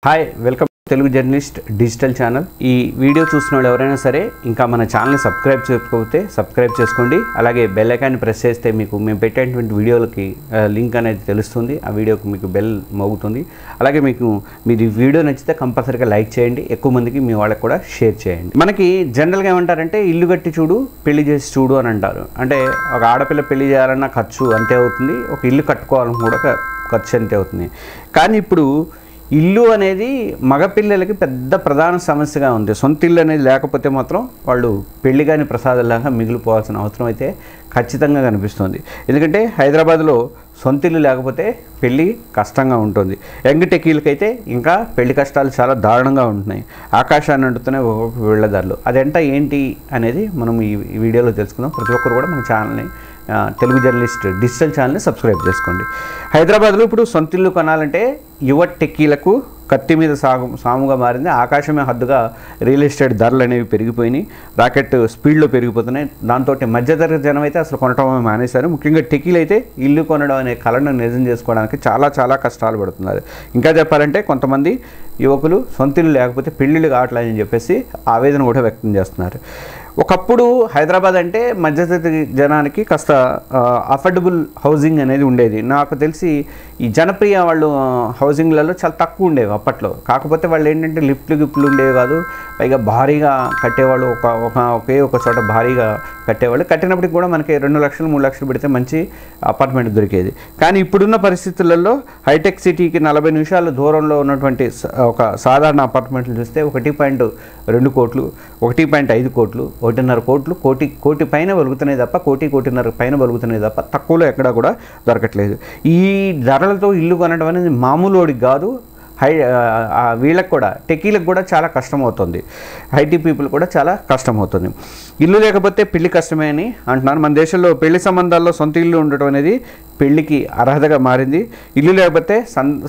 Hi welcome Telugu journalist digital channel. ఈ video చూసిన వాళ్ళు ఎవరైనా సరే ఇంకా మన ఛానల్ని సబ్స్క్రైబ్ చేసుకోకపోతే సబ్స్క్రైబ్ చేసుకోండి. అలాగే బెల్ ఐకాన్ని ప్రెస్ చేస్తే మీకు మేము పెట్టేటువంటి వీడియోలకి లింక్ అనేది తెలుస్తుంది. ఆ వీడియోకి మీకు బెల్ మోగుతుంది. అలాగే మీకు మీరు ఈ వీడియో నచ్చితే కంపల్సరీగా లైక్ చేయండి, ఎక్కువ మందికి మీ వాళ్ళకి కూడా షేర్ చేయండి. మనకి జనరల్గా ఏమంటారంటే ఇల్లు కట్టి చూడు పెళ్లి చేసి చూడు అని అంటారు. అంటే ఒక ఆడపిల్ల పెళ్లి చేయాలన్న ఖర్చు అంతే అవుతుంది, ఒక ఇల్లు కట్టుకోవాలని కూడా ఖర్చు అంతే అవుతుంది. కానీ ఇప్పుడు ఇల్లు అనేది మగపిల్లలకి పెద్ద ప్రధాన సమస్యగా ఉంది. సొంత ఇల్లు అనేది లేకపోతే మాత్రం వాళ్ళు పెళ్లి కాని ప్రసాదాలాగా మిగిలిపోవాల్సిన అవసరం అయితే ఖచ్చితంగా కనిపిస్తుంది. ఎందుకంటే హైదరాబాద్లో సొంత ఇల్లు లేకపోతే పెళ్ళి కష్టంగా ఉంటుంది. యంగ్ టెక్కీలకైతే ఇంకా పెళ్లి కష్టాలు చాలా దారుణంగా ఉంటున్నాయి. ఆకాశాన్ని అంటుతున్నాయి ఒక్కొక్క వీళ్ళదారులు. అదంతా ఏంటి అనేది మనం ఈ వీడియోలో తెలుసుకుందాం. ప్రతి ఒక్కరు కూడా మన ఛానల్ని తెలుగు జర్నలిస్ట్ డిజిటల్ ఛానల్ని సబ్స్క్రైబ్ చేసుకోండి. హైదరాబాద్లో ఇప్పుడు సొంత ఇల్లు కొనాలంటే యువ టెక్కీలకు కత్తి మీద సాముగా మారింది. ఆకాశమే హద్దుగా రియల్ ఎస్టేట్ ధరలు అనేవి పెరిగిపోయినాయి, రాకెట్ స్పీడ్లో పెరిగిపోతున్నాయి. దాంతో మధ్యతరగతి జనం అయితే అసలు కొనటం మానేశారు. ముఖ్యంగా టెక్కీలు అయితే ఇల్లు కొనడం అనే కళను నిజం చేసుకోవడానికి చాలా కష్టాలు పడుతున్నారు. ఇంకా చెప్పాలంటే కొంతమంది యువకులు సొంత ఇల్లు లేకపోతే పెళ్ళిళ్ళు కావట్లేదని చెప్పేసి ఆవేదన కూడా వ్యక్తం చేస్తున్నారు. ఒకప్పుడు హైదరాబాద్ అంటే మధ్యతరగతి జనానికి కాస్త అఫోర్డబుల్ హౌసింగ్ అనేది ఉండేది. నాకు తెలిసి ఈ జనప్రియ వాళ్ళు హౌసింగ్లలో చాలా తక్కువ ఉండేవి అప్పట్లో. కాకపోతే వాళ్ళు ఏంటంటే గిఫ్ట్లు ఉండేవి కాదు, పైగా భారీగా కట్టేవాళ్ళు. ఒకే ఒక చోట భారీగా కట్టేవాళ్ళు. కట్టినప్పటికి కూడా మనకి 2 లక్షలు 3 లక్షలు పెడితే మంచి అపార్ట్మెంట్ దొరికేది. కానీ ఇప్పుడున్న పరిస్థితులలో హైటెక్ సిటీకి 40 నిమిషాల దూరంలో ఉన్నటువంటి ఒక సాధారణ అపార్ట్మెంట్లు చూస్తే 1.2 కోట్లు, 1.5 కోట్లు, 1.5 కోట్లు, కోటి పైన బలుగుతున్నాయి తప్ప, కోటిన్నర పైన బలుగుతున్నాయి తప్ప తక్కువలో ఎక్కడా కూడా దొరకట్లేదు. ఈ ధరలతో ఇల్లు కొనడం అనేది మామూలుడికి కాదు, వీళ్ళకి కూడా టెక్కీలకు కూడా చాలా కష్టమవుతుంది. ఐటీ పీపుల్ కూడా చాలా కష్టమవుతుంది. ఇల్లు లేకపోతే పెళ్లి కష్టమే అని అంటున్నారు. మన దేశంలో పెళ్లి సంబంధాల్లో సొంత ఇల్లు ఉండటం అనేది పెళ్లికి అర్హతగా మారింది. ఇల్లు లేకపోతే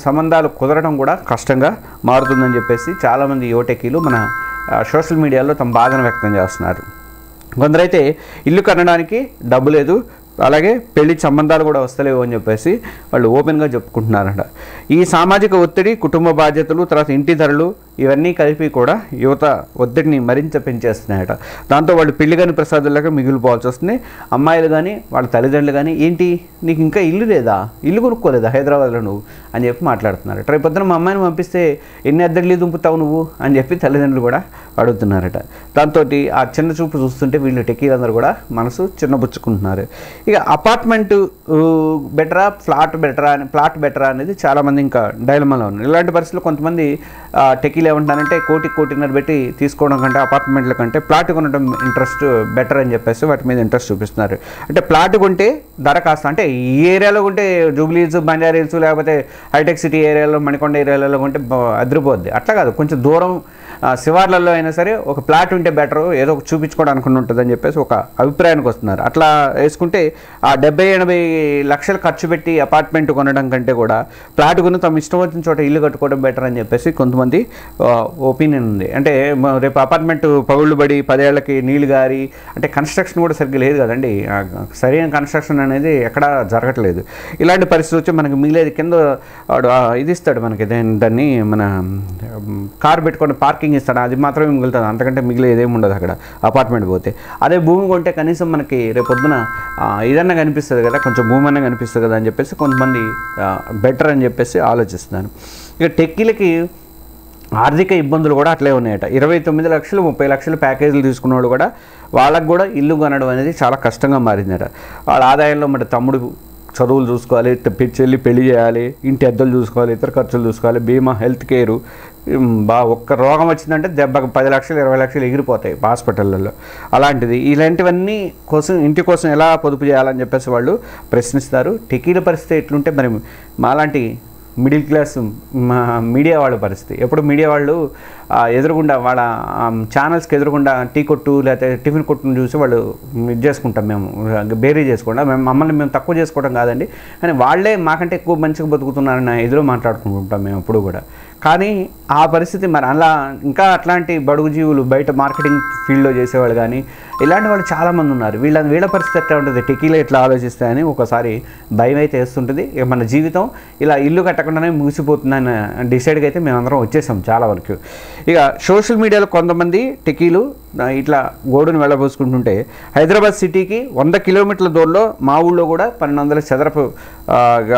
సంబంధాలు కుదరడం కూడా కష్టంగా మారుతుందని చెప్పేసి చాలామంది యువ టెక్కీలు మన సోషల్ మీడియాలో తమ బాధను వ్యక్తం చేస్తున్నారు. కొందరైతే ఇల్లు కట్టడానికి డబ్బు లేదు, అలాగే పెళ్లి సంబంధాలు కూడా వస్తలేవు అని చెప్పేసి వాళ్ళు ఓపెన్గా చెప్పుకుంటున్నారంట. ఈ సామాజిక ఒత్తిడి, కుటుంబ బాధ్యతలు, తర్వాత ఇంటి ధరలు ఇవన్నీ కలిపి కూడా యువత ఒత్తిడిని మరింత పెంచేస్తున్నాయట. దాంతో వాళ్ళు పెళ్లి కాని ప్రసాదాలుగా మిగిలిపోవాల్సి వస్తుంది. అమ్మాయిలు కానీ వాళ్ళ తల్లిదండ్రులు కానీ ఏంటి నీకు ఇంకా ఇల్లు లేదా, ఇల్లు కొనుక్కోలేదా హైదరాబాద్లో నువ్వు అని చెప్పి మాట్లాడుతున్నారు. రేపు పొద్దున మా అమ్మాయిని పంపిస్తే ఎన్ని అద్దెళ్ళు దుంపుతావు నువ్వు అని చెప్పి తల్లిదండ్రులు కూడా అడుగుతున్నారట. దాంతో ఆ చిన్న చూపు చూస్తుంటే వీళ్ళు టెక్కీలందరూ కూడా మనసు చిన్నబుచ్చుకుంటున్నారు. ఇక అపార్ట్మెంట్ బెటరా ప్లాట్ బెటరా అనేది చాలామంది ఇంకా డైలమాలో ఉన్నారు. ఇలాంటి పరిస్థితుల్లో కొంతమంది టెక్కీలు ఏమంటారంటే కోటిన్నర పెట్టి తీసుకోవడం కంటే అపార్ట్మెంట్ల కంటే ప్లాట్ కొనడం ఇంట్రెస్ట్ బెటర్ అని చెప్పేసి వాటి మీద ఇంట్రెస్ట్ చూపిస్తున్నారు. అంటే ప్లాట్ కొంటే ధర కాస్త, అంటే ఈ ఏరియాలో కొంటే జూబ్లీహిల్స్, బంజారా హిల్స్, లేకపోతే హైటెక్ సిటీ ఏరియాలో, మణికొండ ఏరియాలలో కొంటే అదిరిపోద్ది. అట్లా కాదు, కొంచెం దూరం శివార్లలో అయినా సరే ఒక ప్లాట్ ఉంటే బెటరు, ఏదో ఒక చూపించుకోవడానికి ఉంటుంది అని చెప్పేసి ఒక అభిప్రాయానికి వస్తున్నారు. అట్లా వేసుకుంటే ఆ 70-80 లక్షలు ఖర్చు పెట్టి అపార్ట్మెంట్ కొనడం కంటే కూడా ప్లాట్ కొని తమ ఇష్టం వచ్చిన చోట ఇల్లు కట్టుకోవడం బెటర్ అని చెప్పేసి కొంతమంది ఒపీనియన్ ఉంది. అంటే రేపు అపార్ట్మెంట్ పగుళ్ళు పడి 10 ఏళ్ళకి నీళ్ళు గారి, అంటే కన్స్ట్రక్షన్ కూడా సరిగ్గా లేదు కదండి, సరైన కన్స్ట్రక్షన్ అనేది ఎక్కడా జరగట్లేదు. ఇలాంటి పరిస్థితి వచ్చి మనకి మిగిలేదు కింద వాడు ఇది ఇస్తాడు మనకి, దాన్ని మన కార్ పెట్టుకొని పార్కింగ్ ఇస్తాడు, అది మాత్రమే మిగులుతుంది, అంతకంటే మిగిలే ఏదేమి ఉండదు అక్కడ అపార్ట్మెంట్ పోతే. అదే భూమి కొంటే కనీసం మనకి రేపు పొద్దున ఏదన్నా కనిపిస్తుంది కదా, కొంచెం భూమి అన్నా కనిపిస్తుంది కదా అని చెప్పేసి కొంతమంది బెటర్ అని చెప్పేసి ఆలోచిస్తున్నారు. ఇక టెక్కీలకి ఆర్థిక ఇబ్బందులు కూడా అట్లే ఉన్నాయట. 29 లక్షలు 30 లక్షలు ప్యాకేజీలు తీసుకున్న వాళ్ళు కూడా వాళ్ళకు కూడా ఇల్లు కొనడం అనేది చాలా కష్టంగా మారిందట. వాళ్ళ ఆదాయంలో మరి తమ్ముడు చదువులు చూసుకోవాలి, చెల్లి పెళ్లి చేయాలి, ఇంటి అద్దెలు చూసుకోవాలి, ఇతర ఖర్చులు చూసుకోవాలి, బీమా, హెల్త్ కేరు, ఒక్క రోగం వచ్చిందంటే దెబ్బకు 10 లక్షలు 20 లక్షలు ఎగిరిపోతాయి హాస్పిటళ్ళల్లో. ఇలాంటివన్నీ కోసం ఇంటి కోసం ఎలా పొదుపు చేయాలని చెప్పేసి వాళ్ళు ప్రశ్నిస్తారు. టెక్కీల పరిస్థితి ఎట్లుంటే మరి మాలాంటి మిడిల్ క్లాస్ మీడియా వాళ్ళ పరిస్థితి. ఎప్పుడు మీడియా వాళ్ళు ఎదురుగుండా వాళ్ళ ఛానల్స్కి ఎదురుగుండా టీ కొట్టు లేకపోతే టిఫిన్ కొట్టును చూసి వాళ్ళు ఇది చేసుకుంటాం, మేము బేరీ చేసుకుంటాం, మమ్మల్ని మేము తక్కువ చేసుకోవడం కాదండి, కానీ వాళ్ళే మాకంటే ఎక్కువ మంచిగా బతుకుతున్నారని ఎదురు మాట్లాడుకుంటుంటాం మేము ఎప్పుడు కూడా. కానీ ఆ పరిస్థితి మరి అలా ఇంకా అట్లాంటి బడుగు జీవులు బయట మార్కెటింగ్ ఫీల్డ్లో చేసేవాళ్ళు కానీ ఇలాంటి వాళ్ళు చాలామంది ఉన్నారు. వీళ్ళ పరిస్థితి ఎట్లా ఉంటుంది, టెకీలో ఎట్లా ఆలోచిస్తాయని ఒకసారి భయం అయితే వేస్తుంటుంది. ఇక మన జీవితం ఇలా ఇల్లు కట్టకుండానే ముగిసిపోతుందని డిసైడ్గా అయితే మేమందరం వచ్చేసాం చాలా వరకు. ఇక సోషల్ మీడియాలో కొంతమంది టెకీలు ఇట్లా గోడును వెళ్ళబోసుకుంటుంటే హైదరాబాద్ సిటీకి 100 కిలోమీటర్ల దూరంలో మా ఊళ్ళో కూడా 1200 చదరపు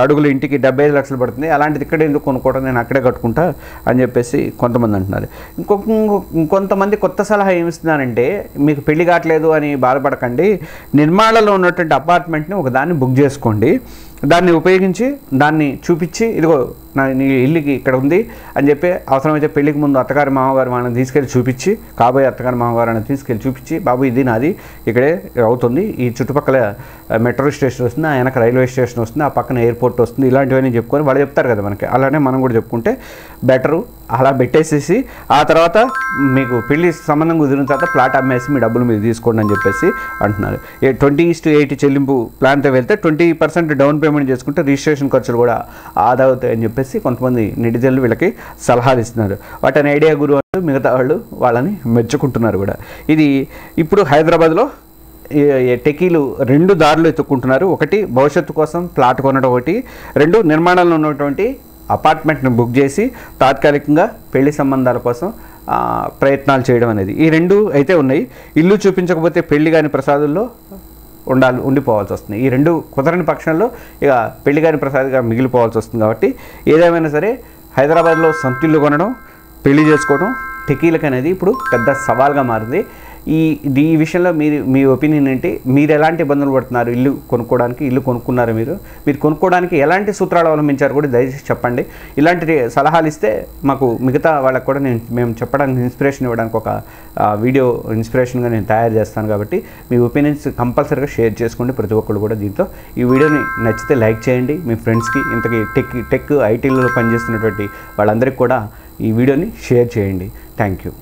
అడుగుల ఇంటికి 75 లక్షలు పడుతుంది, అలాంటిది ఇక్కడ ఎందుకు కొనుక్కోవడం, నేను అక్కడే కట్టుకుంటా అని చెప్పేసి కొంతమంది అంటున్నారు. ఇంకొంతమంది కొత్త సలహా ఏమిస్తున్నారంటే, మీకు పెళ్లి కావట్లేదు అని బాధపడకండి, నిర్మాణంలో ఉన్నటువంటి అపార్ట్మెంట్ని ఒక దాన్ని బుక్ చేసుకోండి, దాన్ని ఉపయోగించి దాన్ని చూపించి ఇదిగో నీ ఇల్లుకి ఇక్కడ ఉంది అని చెప్పి అవసరమైతే పెళ్లికి ముందు అత్తగారి మామగారు వాళ్ళని తీసుకెళ్ళి చూపించి, కాబోయే అత్తగారి మామగారిని తీసుకెళ్ళి చూపించి, బాబు ఇది నాది ఇక్కడే అవుతుంది, ఈ చుట్టుపక్కల మెట్రో స్టేషన్ వస్తుంది, ఆ వెనక రైల్వే స్టేషన్ వస్తుంది, ఆ పక్కన ఎయిర్పోర్ట్ వస్తుంది, ఇలాంటివన్నీ చెప్పుకొని వాళ్ళు చెప్తారు కదా మనకి, అలానే మనం కూడా చెప్పుకుంటే బెటరు. అలా పెట్టేసేసి ఆ తర్వాత మీకు పెళ్లి సంబంధం కుదిరిన తర్వాత ప్లాట్ అమ్మేసి మీ డబ్బులు మీరు తీసుకోండి అని చెప్పేసి అంటున్నారు. 20:80 చెల్లింపు ప్లాన్తో వెళ్తే 20% డౌన్ పేమెంట్ చేసుకుంటే రిజిస్ట్రేషన్ ఖర్చులు కూడా ఆదా అవుతాయని చెప్పేసి కొంతమంది నెటిజన్లు వీళ్ళకి సలహాలు ఇస్తున్నారు. వాటిని ఐడియా గురు అంటూ మిగతా వాళ్ళు వాళ్ళని మెచ్చుకుంటున్నారు కూడా. ఇది ఇప్పుడు హైదరాబాద్లో టెకీలు 2 దారులు ఎత్తుక్కుంటున్నారు. ఒకటి భవిష్యత్తు కోసం ప్లాట్ కొనడం, ఒకటి 2 నిర్మాణంలో ఉన్నటువంటి అపార్ట్మెంట్ని బుక్ చేసి తాత్కాలికంగా పెళ్లి సంబంధాల కోసం ప్రయత్నాలు చేయడం అనేది. ఈ 2 అయితే ఉన్నాయి. ఇల్లు చూపించకపోతే పెళ్లి కాని ప్రసాదుల్లో ఉండిపోవాల్సి వస్తుంది. ఈ 2 కుదరని పక్షంలో ఇక పెళ్లి కాని ప్రసాద్గా మిగిలిపోవాల్సి వస్తుంది. కాబట్టి ఏదేమైనా సరే హైదరాబాద్లో సొంత ఇల్లు కొనడం, పెళ్లి చేసుకోవడం టెకీలకు అనేది ఇప్పుడు పెద్ద సవాల్గా మారింది. ఈ విషయంలో మీ ఒపీనియన్ ఏంటి? మీరు ఎలాంటి ఇబ్బందులు పడుతున్నారు ఇల్లు కొనుక్కోవడానికి? ఇల్లు కొనుక్కున్నారు మీరు కొనుక్కోవడానికి ఎలాంటి సూత్రాలు అవలంబించారు కూడా దయచేసి చెప్పండి. ఇలాంటి సలహాలు ఇస్తే మాకు మిగతా వాళ్ళకు కూడా మేము చెప్పడానికి ఇన్స్పిరేషన్ ఇవ్వడానికి ఒక వీడియో ఇన్స్పిరేషన్గా నేను తయారు చేస్తాను. కాబట్టి మీ ఒపీనియన్స్ కంపల్సరీగా షేర్ చేసుకోండి ప్రతి ఒక్కరు కూడా. దీంతో ఈ వీడియోని నచ్చితే లైక్ చేయండి, మీ ఫ్రెండ్స్కి, ఇంతకీ టెక్ ఐటీలలో పనిచేస్తున్నటువంటి వాళ్ళందరికీ కూడా ఈ వీడియోని షేర్ చేయండి. Thank you.